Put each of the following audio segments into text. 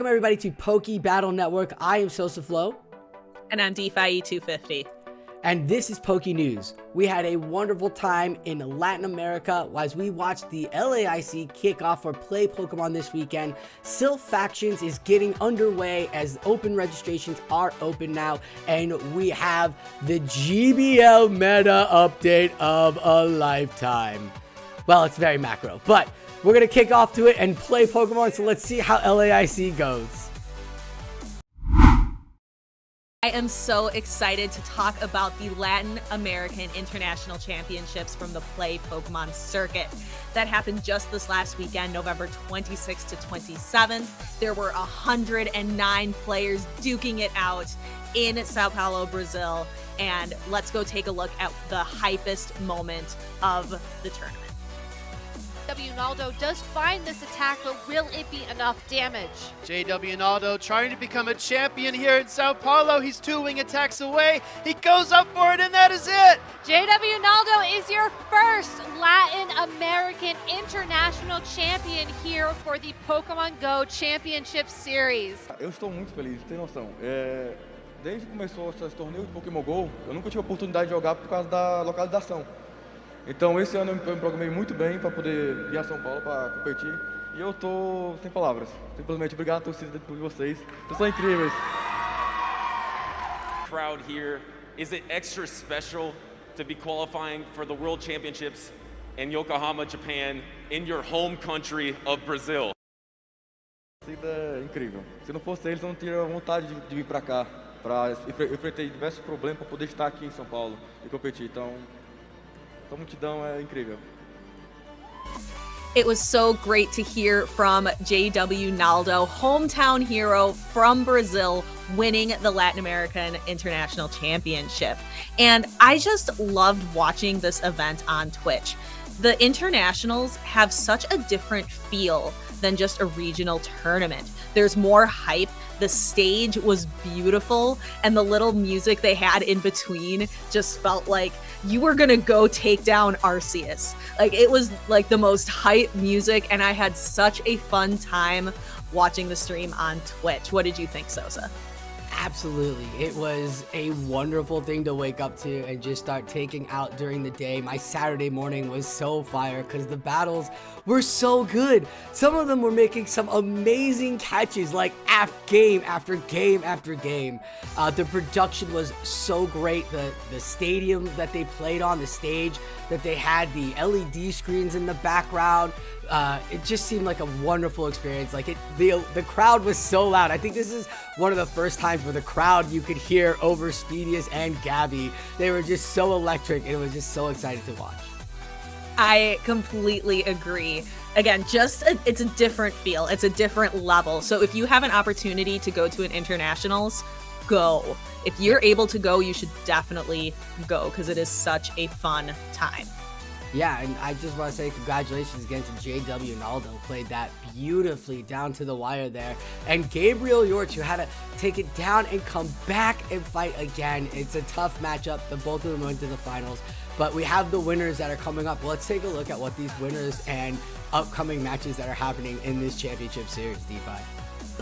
Welcome everybody to Poke Battle Network. I am Silph. And I'm DPhiE250. And this is PokeNews. We had a wonderful time in Latin America as we watched the LAIC kickoff for PlayPokemon this weekend. Silph Factions is getting underway as open registrations are open now. And we have the GBL Meta update of a lifetime. Well, it's very macro, but we're going to kick off to it and play Pokemon, so let's see how LAIC goes. I am so excited to talk about the Latin American International Championships from the PlayPokemon circuit. That happened just this last weekend, November 26th to 27th. There were 109 players duking it out in Sao Paulo, Brazil. And let's go take a look at the hypest moment of the tournament. Naldo does find this attack, but will it be enough damage? Naldo trying to become a champion here in Sao Paulo. He's 2 wing attacks away. He goes up for it, and that is it. Naldo is your first Latin American International Champion here for the Pokemon Go Championship Series. Eu estou muito feliz, tem noção. Desde que começou esse torneio de Pokémon Go, eu nunca tive a oportunidade de jogar por causa da localização. Então esse ano eu me programei muito bem para poder vir a São Paulo para competir e eu tô sem palavras. Simplesmente obrigado a torcida por vocês. Vocês são incríveis. Crowd here, is it extra special to be qualifying for the World Championships in Yokohama, Japan, in your home country of Brazil? A torcida é incrível. Se não fosse eles, eu não teria vontade de vir para cá. Eu enfrentei diversos problemas para poder estar aqui em São Paulo e competir. Então a multidão é incrível. It was so great to hear from Naldo, hometown hero from Brazil, winning the Latin American International Championship. And I just loved watching this event on Twitch. The internationals have such a different feel than just a regional tournament. There's more hype. The stage was beautiful, and the little music they had in between just felt like you were gonna go take down Arceus. Like, it was like the most hype music, and I had such a fun time watching the stream on Twitch. What did you think, Sosa? Absolutely. It was a wonderful thing to wake up to and just start taking out during the day. My Saturday morning was so fire because the battles were so good. Some of them were making some amazing catches, like game after game after game. The production was so great. The stadium that they played on, the stage that they had, the LED screens in the background. It just seemed like a wonderful experience. Like the crowd was so loud. I think this is one of the first times where the crowd you could hear over Speedius and Gabby. They were just so electric, and it was just so exciting to watch. I completely agree. Again, it's a different feel. It's a different level. So if you have an opportunity to go to an internationals, go. If you're able to go, you should definitely go because it is such a fun time. Yeah, and I just want to say congratulations again to Naldo, played that beautifully down to the wire there. And Gabriel Youre, who had to take it down and come back and fight again. It's a tough matchup. The both of them went to the finals. But we have the winners that are coming up. Let's take a look at what these winners and upcoming matches that are happening in this championship series, DPhiE.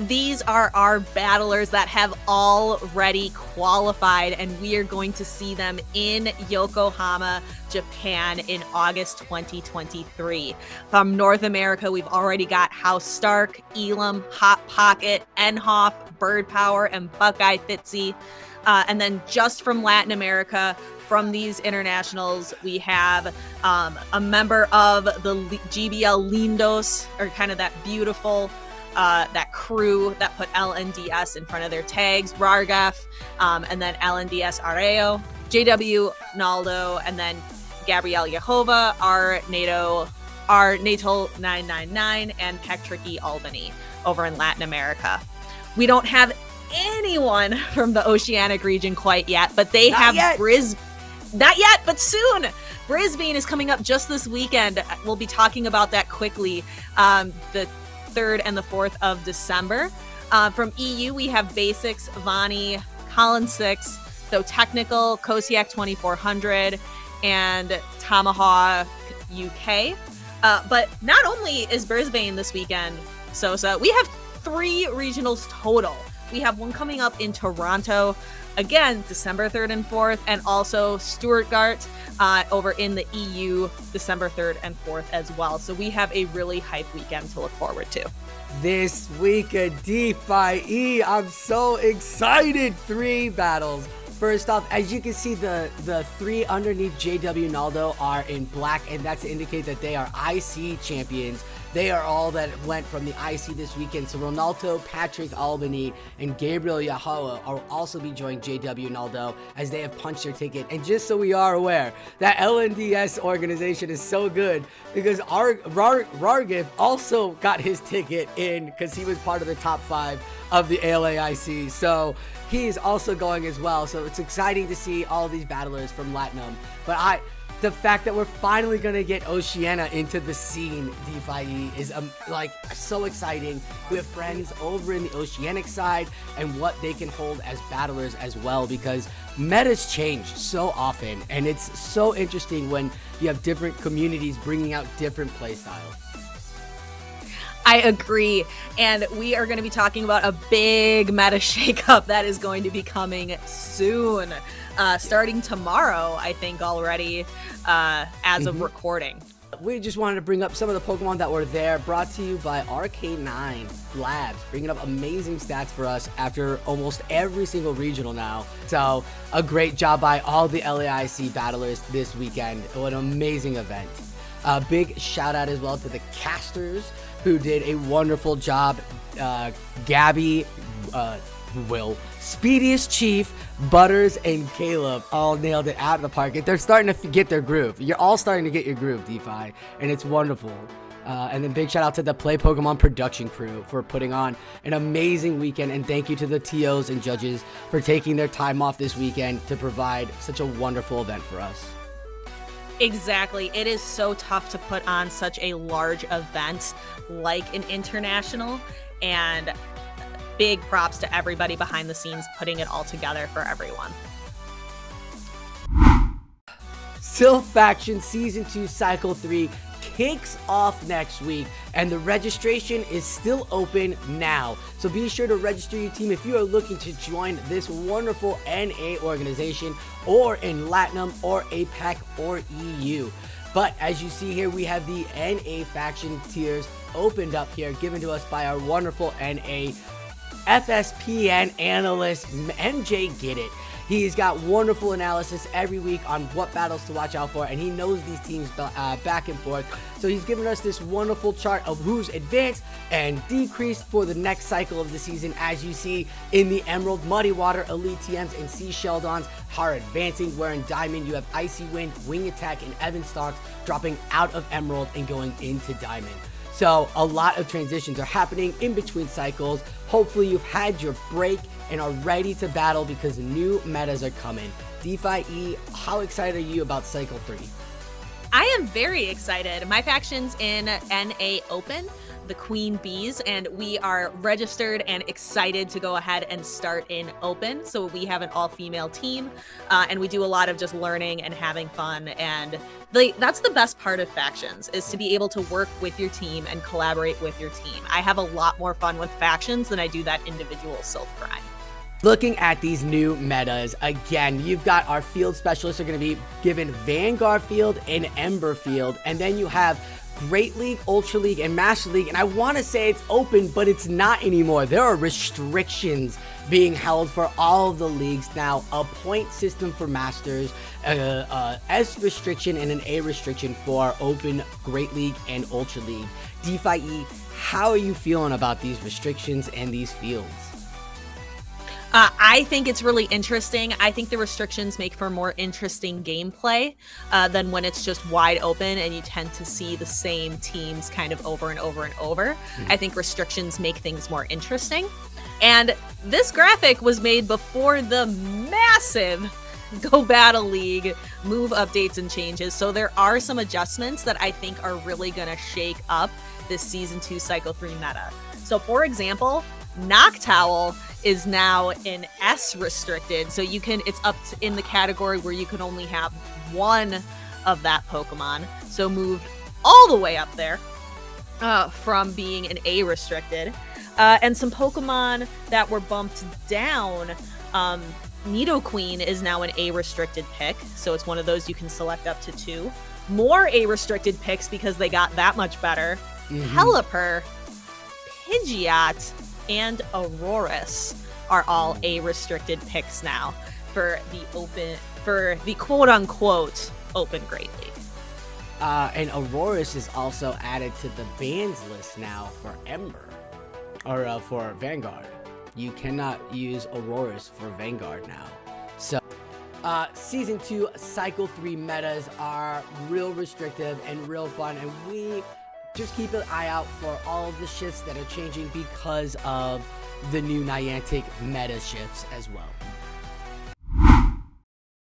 These are our battlers that have already qualified, and we are going to see them in Yokohama, Japan in August 2023. From North America, we've already got House Stark, Elam, Hot Pocket, Enhoff, Bird Power, and Buckeye Fitzy. And then just from Latin America, from these internationals, we have a member of the GBL Lindos, or kind of that beautiful that crew that put LNDS in front of their tags, Rargaf, and then LNDS Areo, Naldo, and then Gabrielle Yehova, NATO 999, and Pektriki Albany over in Latin America. We don't have anyone from the Oceanic region quite yet, but they have Brisbane. Not yet, but soon. Brisbane is coming up just this weekend. We'll be talking about that quickly. The 3rd and the 4th of December. From EU, we have Basics, Vani, Colin 6, So Technical, Kosiak 2400, and Tomahawk UK. But not only is Brisbane this weekend, Sosa, we have 3 regionals total. We have one coming up in Toronto, again, December 3rd and 4th, and also Stuttgart over in the EU, December 3rd and 4th as well. So we have a really hype weekend to look forward to. This week at DPhiE, I'm so excited. 3 battles. First off, as you can see, the 3 underneath JW Naldo are in black, and that's to indicate that they are IC champions. They are all that went from the IC this weekend. So Ronaldo, Patrick Albany, and Gabriel Yahawa will also be joining JW Naldo as they have punched their ticket. And just so we are aware, that LNDS organization is so good because Rargif also got his ticket in because he was part of the top 5 of the LAIC. So he's also going as well. So it's exciting to see all these battlers from Latinum. But the fact that we're finally gonna get Oceania into the scene, DPhiE, is like so exciting. We have friends over in the Oceanic side and what they can hold as battlers as well, because metas change so often, and it's so interesting when you have different communities bringing out different playstyles. I agree, and we are going to be talking about a big meta shakeup that is going to be coming soon, starting tomorrow, I think already, as of recording. We just wanted to bring up some of the Pokemon that were there, brought to you by RK9 Labs, bringing up amazing stats for us after almost every single regional now. So a great job by all the LAIC battlers this weekend. What an amazing event. A big shout out as well to the casters who did a wonderful job. Gabby, Speediest Chief, Butters, and Caleb all nailed it out of the park. They're starting to get their groove. You're all starting to get your groove, DPhiE, and it's wonderful. And then big shout out to the PlayPokemon production crew for putting on an amazing weekend, and thank you to the TOs and judges for taking their time off this weekend to provide such a wonderful event for us. Exactly. It is so tough to put on such a large event like an international, and big props to everybody behind the scenes putting it all together for everyone. Silph Faction Season 2 Cycle 3 kicks off next week, and the registration is still open now. So be sure to register your team if you are looking to join this wonderful NA organization, or in Latinum or APAC or EU. But as you see here, we have the NA faction tiers opened up here, given to us by our wonderful NA FSPN analyst, MJ Get It. He's got wonderful analysis every week on what battles to watch out for, and he knows these teams back and forth. So he's given us this wonderful chart of who's advanced and decreased for the next cycle of the season. As you see in the Emerald, Muddy Water, Elite TMs, and Sea Sheldons are advancing, where in Diamond you have Icy Wind, Wing Attack, and Evan Starks dropping out of Emerald and going into Diamond. So a lot of transitions are happening in between cycles. Hopefully you've had your break and are ready to battle because new metas are coming. DPhiE, how excited are you about Cycle 3? I am very excited. My faction's in NA Open, the Queen Bees, and we are registered and excited to go ahead and start in Open. So we have an all-female team, and we do a lot of just learning and having fun, and that's the best part of factions, is to be able to work with your team and collaborate with your team. I have a lot more fun with factions than I do that individual Silph grind. Looking at these new metas, again, you've got our field specialists are going to be given Vanguard Field and Ember Field, and then you have Great League, Ultra League, and Master League, and I want to say it's open, but it's not anymore. There are restrictions being held for all of the leagues now. A point system for Masters, S restriction, and an A restriction for Open, Great League, and Ultra League. DPhiE, how are you feeling about these restrictions and these fields? I think it's really interesting. I think the restrictions make for more interesting gameplay than when it's just wide open and you tend to see the same teams kind of over and over and over. I think restrictions make things more interesting. And this graphic was made before the massive Go Battle League move updates and changes. So there are some adjustments that I think are really going to shake up this Season 2 Cycle 3 meta. So for example, Noctowl is now in S restricted, so you can, it's up in the category where you can only have one of that Pokemon, so moved all the way up there from being an A restricted. And some Pokemon that were bumped down. Nidoqueen is now an A-restricted pick, so it's one of those you can select up to 2. More A-restricted picks because they got that much better. Pelipper, Pidgeot, and Aurorus are all A-restricted picks now for the quote-unquote Open Great League. And Aurorus is also added to the bans list now for Ember, or for Vanguard. You cannot use Aurorus for Vanguard now. So, Season 2 Cycle 3 metas are real restrictive and real fun, and we just keep an eye out for all of the shifts that are changing because of the new Niantic meta shifts as well.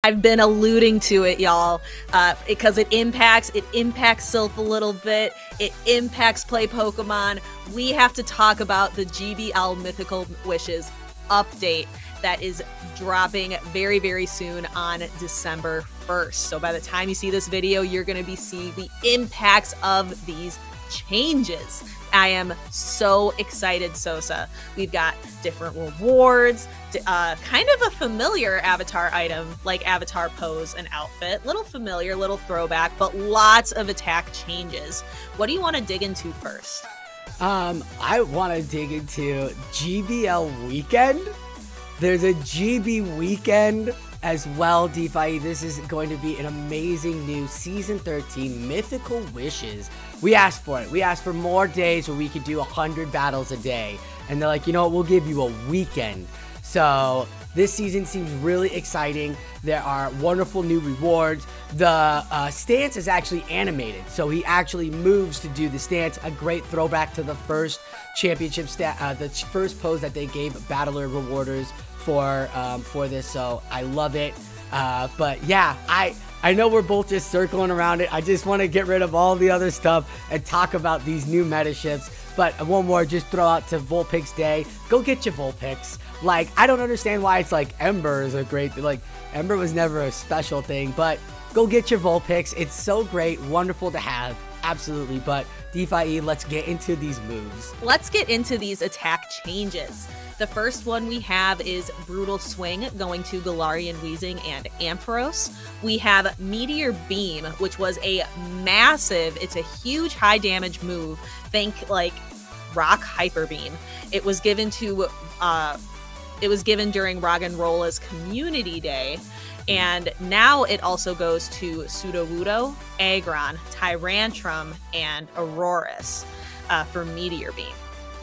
I've been alluding to it, y'all, because it impacts Silph a little bit. It impacts PlayPokemon. We have to talk about the GBL Mythical Wishes update that is dropping very, very soon on December 1st. So by the time you see this video, you're going to be seeing the impacts of these changes. I am so excited, Sosa. We've got different rewards, kind of a familiar avatar item like avatar pose and outfit. Little familiar, little throwback, but lots of attack changes. What do you want to dig into first? I want to dig into GBL Weekend. There's a GB Weekend as well, DPhiE. This is going to be an amazing new Season 13 Mythical Wishes. We asked for it. We asked for more days where we could do 100 battles a day. And they're like, you know what, we'll give you a weekend. So this season seems really exciting. There are wonderful new rewards. The stance is actually animated. So he actually moves to do the stance. A great throwback to the first championship the first pose that they gave battler rewarders for this. So I love it. But yeah, I know we're both just circling around it. I just want to get rid of all the other stuff and talk about these new meta shifts. But one more, just throw out to Vulpix Day. Go get your Vulpix. Like, I don't understand why it's like Ember is a great thing. Like, Ember was never a special thing, but go get your Vulpix. It's so great, wonderful to have. Absolutely. But DPhiE, let's get into these moves. Let's get into these attack changes. The first one we have is Brutal Swing going to Galarian Weezing and Ampharos. We have Meteor Beam, which was a massive, it's a huge high damage move. Think like Rock Hyper Beam. It was given during Roggenrola's Community Day. And now it also goes to Sudowoodo, Aggron, Tyrantrum, and Aurorus for Meteor Beam.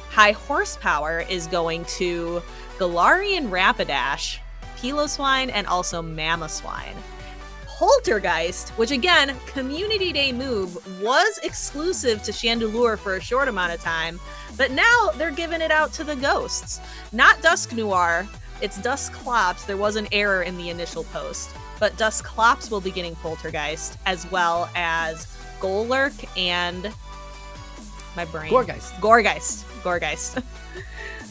High Horsepower is going to Galarian Rapidash, Piloswine, and also Mamoswine. Poltergeist, which again, Community Day move, was exclusive to Chandelure for a short amount of time, but now they're giving it out to the ghosts. Not Dusknoir, it's Dusclops. There was an error in the initial post, but Dusclops will be getting Poltergeist, as well as Golurk and my brain. Gourgeist.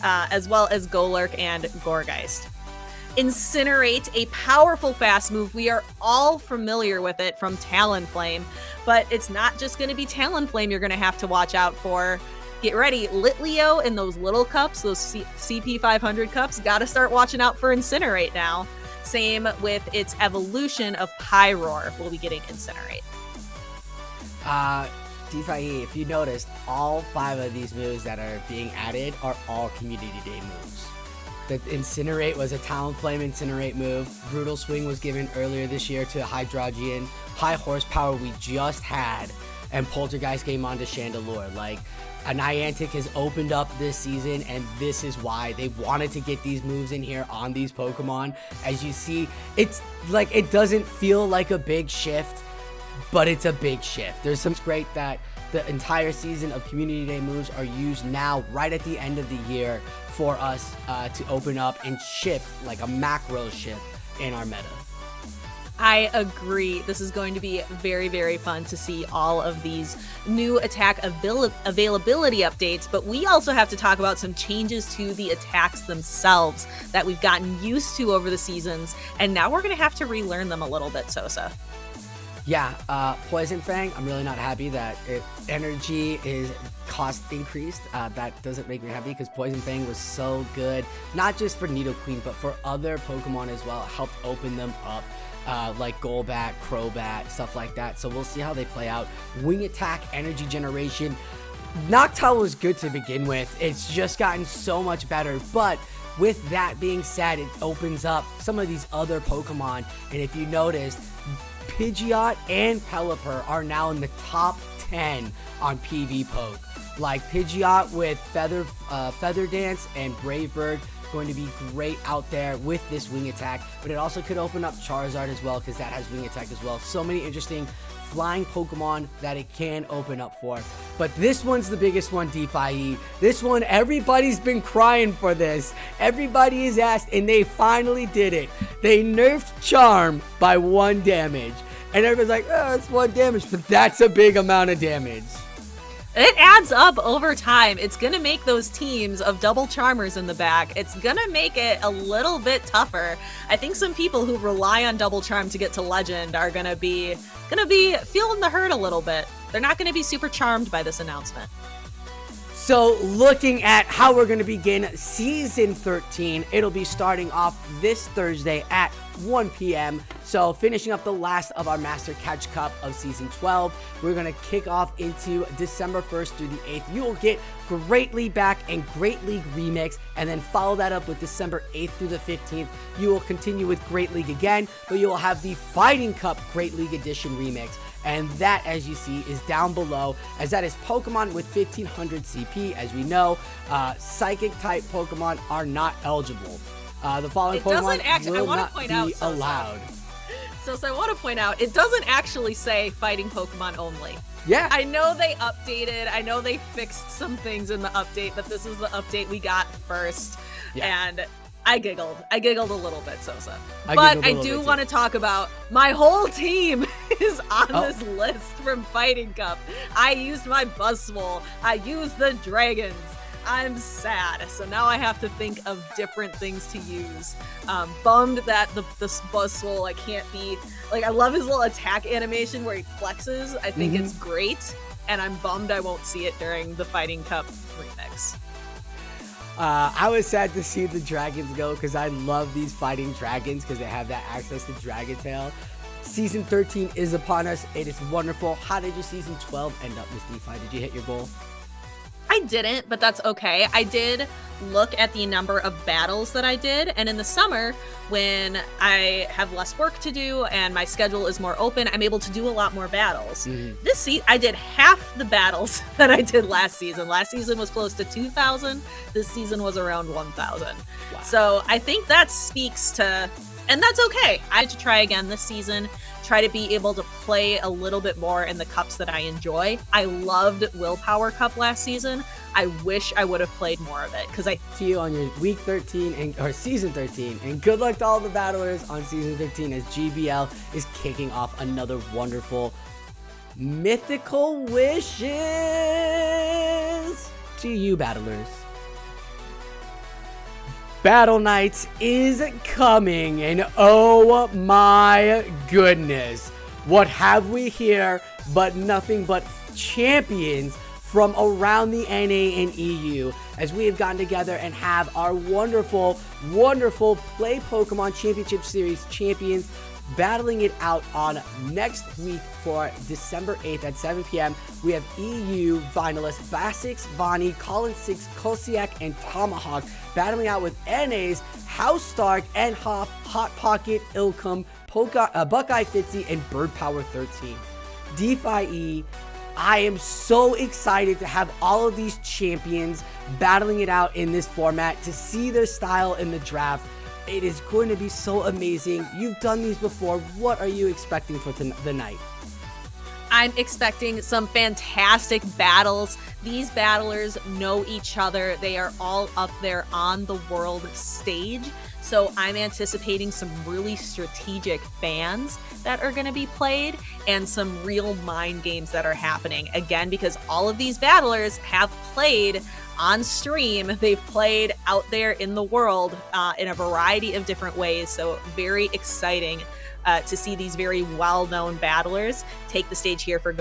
As well as Golurk and Gourgeist. Incinerate, a powerful fast move. We are all familiar with it from Talonflame, but it's not just going to be Talonflame you're going to have to watch out for. Get ready, Litleo in those little cups, those CP500 cups, gotta start watching out for Incinerate now. Same with its evolution of Pyroar. We'll be getting Incinerate. DPhiE, if you noticed, all 5 of these moves that are being added are all Community Day moves. The Incinerate was a Talonflame Incinerate move. Brutal Swing was given earlier this year to Hydreigon. High Horsepower we just had. And Poltergeist came onto Chandelure. Like, a Niantic has opened up this season, and this is why they wanted to get these moves in here on these Pokemon. As you see, it's like, it doesn't feel like a big shift, but it's a big shift. There's some great that the entire season of Community Day moves are used now right at the end of the year for us to open up and shift, like a macro shift in our meta. I agree. This is going to be very, very fun to see all of these new attack availability updates, but we also have to talk about some changes to the attacks themselves that we've gotten used to over the seasons, and now we're going to have to relearn them a little bit, Sosa. Yeah, Poison Fang, I'm really not happy that energy is cost increased. That doesn't make me happy because Poison Fang was so good, not just for Nidoqueen, but for other Pokemon as well. It helped open them up, like Golbat, Crobat, stuff like that. So we'll see how they play out. Wing Attack, Energy Generation. Noctowl was good to begin with. It's just gotten so much better, but with that being said, it opens up some of these other Pokemon, and if you noticed, Pidgeot and Pelipper are now in the top 10 on PvPoke. Like Pidgeot with Feather Dance and Brave Bird going to be great out there with this Wing Attack, but it also could open up Charizard as well because that has Wing Attack as well. So many interesting flying Pokemon that it can open up for. But this one's the biggest one, DPhiE. This one, everybody's been crying for this. Everybody has asked, and they finally did it. They nerfed Charm by 1 damage. And everybody's like, oh, it's 1 damage, but that's a big amount of damage. It adds up over time. It's going to make those teams of double Charmers in the back, it's going to make it a little bit tougher. I think some people who rely on double Charm to get to Legend are going to be feeling the hurt a little bit. They're not going to be super charmed by this announcement. So looking at how we're going to begin Season 13, it'll be starting off this Thursday at 1 p.m. So finishing up the last of our Master Catch Cup of Season 12, we're going to kick off into December 1st through the 8th. You will get Great League back and Great League Remix, and then follow that up with December 8th through the 15th. You will continue with Great League again, but you will have the Fighting Cup Great League Edition Remix. And that, as you see, is down below, as that is Pokemon with 1500 CP. As we know, Psychic-type Pokemon are not eligible. The following Pokemon will not be allowed. So I want to point out, it doesn't actually say Fighting Pokemon only. Yeah. I know they updated, I know they fixed some things in the update, but this is the update we got first. Yeah. And I giggled a little bit, Sosa. But I do want to talk about my whole team is on this list from Fighting Cup. I used my Buzzwole. I used the Dragons. I'm sad. So now I have to think of different things to use. Bummed that the Buzzwole, I can't be... Like, I love his little attack animation where he flexes. I think it's great. And I'm bummed I won't see it during the Fighting Cup remix. I was sad to see the Dragons go because I love these fighting dragons because they have that access to Dragon Tail. Season 13 is upon us. It is wonderful. How did your Season 12 end up, Miss DPhiE? Did you hit your goal? I didn't, but that's okay. I did look at the number of battles that I did, and in the summer, when I have less work to do and my schedule is more open, I'm able to do a lot more battles. This season, I did half the battles that I did last season. Last season was close to 2,000. This season was around 1,000. Wow. So I think that speaks to, and that's okay. I had to try again this season. Try to be able to play a little bit more in the cups that I enjoy. I loved Willpower Cup last season. I wish I would have played more of it because I see you on your week 13 or season 13, and good luck to all the battlers on season 13 as GBL is kicking off another wonderful mythical wishes to you, battlers. Battle Nights is coming, and oh my goodness, what have we here but nothing but champions from around the NA and EU, as we have gotten together and have our wonderful Play Pokemon Championship Series champions battling it out on next week for December 8th at 7 p.m. We have EU finalists Basix, Vani, Colin 6, Kosiak, and Tomahawk battling out with NA's House Stark, Enhoff, Hot Pocket, Ilkum, Buckeye Fitzy, and Bird Power 13. DPhiE, I am so excited to have all of these champions battling it out in this format, to see their style in the draft. It is going to be so amazing. You've done these before. What are you expecting for the night? I'm expecting some fantastic battles. These battlers know each other. They are all up there on the world stage. So I'm anticipating some really strategic bans that are going to be played and some real mind games that are happening. Again, because all of these battlers have played on stream. They've played out there in the world in a variety of different ways. So very exciting to see these very well-known battlers take the stage here for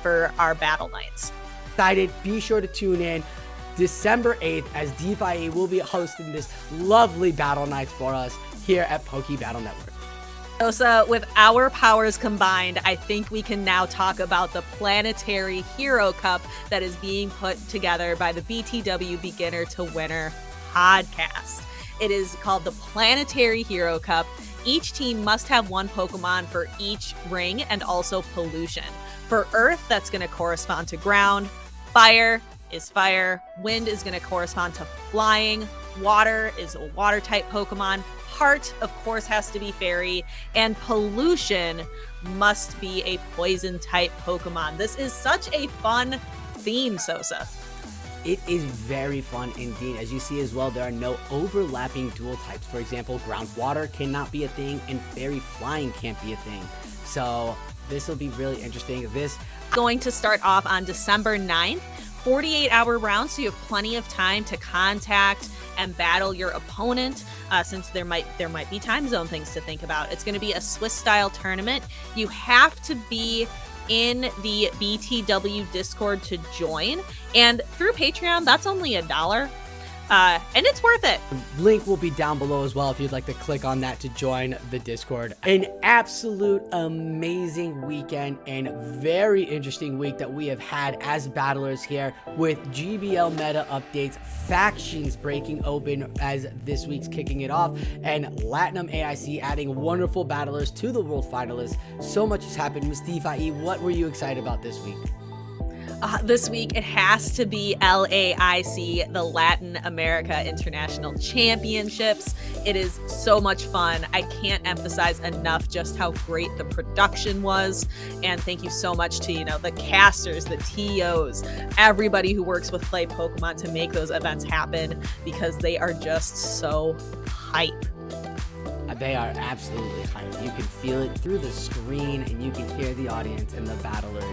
for our battle nights. Excited. Be sure to tune in December 8th as DPhiE will be hosting this lovely battle nights for us here at Poke Battle Network. So with our powers combined, I think we can now talk about the Planetary Hero Cup that is being put together by the BTW Beginner to Winner podcast. It is called the Planetary Hero Cup. Each team must have one Pokemon for each ring and also pollution. For Earth, that's going to correspond to ground. Fire is fire. Wind is going to correspond to flying. Water is a water type Pokemon. Heart, of course, has to be fairy. And pollution must be a poison type Pokemon. This is such a fun theme, Sosa. It is very fun indeed. As you see as well, there are no overlapping dual types. For example, ground water cannot be a thing and fairy flying can't be a thing. So this will be really interesting. This going to start off on December 9th. 48-hour round, so you have plenty of time to contact and battle your opponent, since there might be time zone things to think about. It's going to be a Swiss-style tournament. You have to be in the BTW Discord to join, and through Patreon, that's only $1. And it's worth it. Link will be down below as well if you'd like to click on that to join the Discord. An absolute amazing weekend and very interesting week that we have had as battlers here with GBL Meta Updates, factions breaking open as this week's kicking it off, and Latinum AIC adding wonderful battlers to the World Finalists. So much has happened. Ms. DPhiE, what were you excited about this week? This week, it has to be LAIC, the Latin America International Championships. It is so much fun. I can't emphasize enough just how great the production was. And thank you so much to, the casters, the TOs, everybody who works with PlayPokemon to make those events happen, because they are just so hype. They are absolutely hype. You can feel it through the screen and you can hear the audience and the battlers.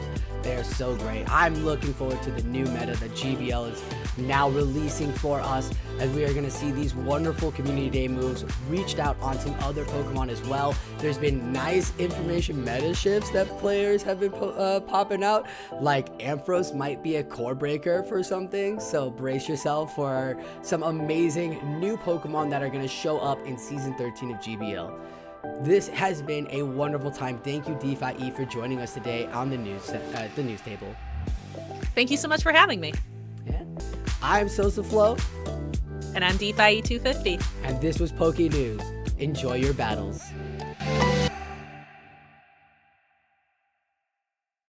They're so great. I'm looking forward to the new meta that GBL is now releasing for us, as we are going to see these wonderful community day moves reached out onto other Pokemon as well. There's been nice information meta shifts that players have been popping out, like Ampharos might be a core breaker for something, so brace yourself for some amazing new Pokemon that are going to show up in Season 13 of GBL. This has been a wonderful time. Thank you, DPhiE, for joining us today on the news table. Thank you so much for having me. Yeah. I'm Sosa Flo. And I'm DPhiE250. And this was PokeNews. Enjoy your battles.